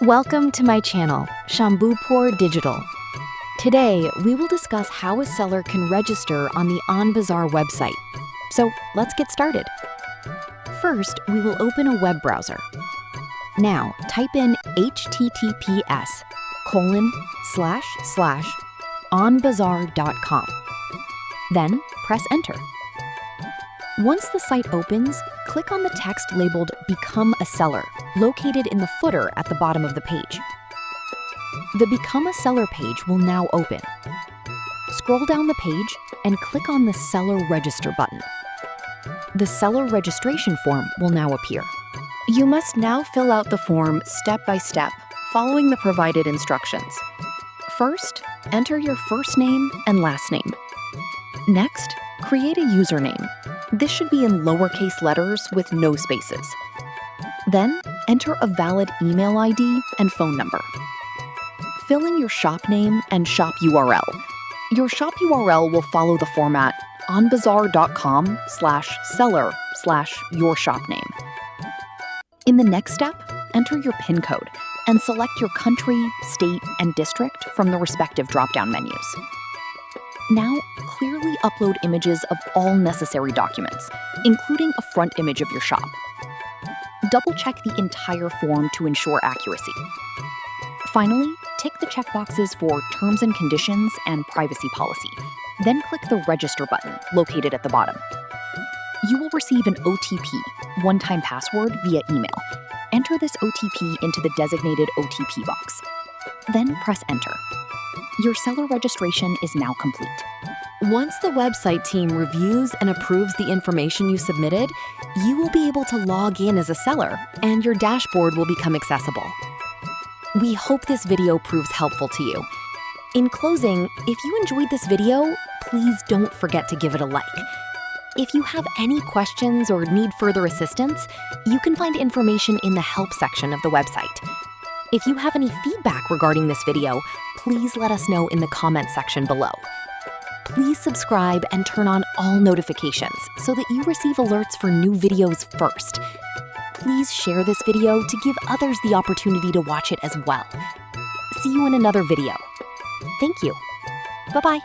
Welcome to my channel, Shambhupur Digital. Today, we will discuss how a seller can register on the AnBazar website. So let's get started. First, we will open a web browser. Now, type in https://anbazar.com. Then, press enter. Once the site opens, click on the text labeled Become a Seller, located in the footer at the bottom of the page. The Become a Seller page will now open. Scroll down the page and click on the Seller Register button. The seller registration form will now appear. You must now fill out the form step by step, following the provided instructions. First, enter your first name and last name. Next, create a username. This should be in lowercase letters with no spaces. Then, enter a valid email ID and phone number. Fill in your shop name and shop URL. Your shop URL will follow the format anbazar.com/seller/your-shop-name. In the next step, enter your PIN code and select your country, state, and district from the respective drop-down menus. Now, clearly upload images of all necessary documents, including a front image of your shop. Double-check the entire form to ensure accuracy. Finally, tick the checkboxes for Terms and Conditions and Privacy Policy. Then click the Register button located at the bottom. You will receive an OTP, one-time password, via email. Enter this OTP into the designated OTP box. Then press Enter. Your seller registration is now complete. Once the website team reviews and approves the information you submitted, you will be able to log in as a seller, and your dashboard will become accessible. We hope this video proves helpful to you. In closing, if you enjoyed this video, please don't forget to give it a like. If you have any questions or need further assistance, you can find information in the help section of the website. If you have any feedback regarding this video, please let us know in the comment section below. Please subscribe and turn on all notifications so that you receive alerts for new videos first. Please share this video to give others the opportunity to watch it as well. See you in another video. Thank you. Bye-bye.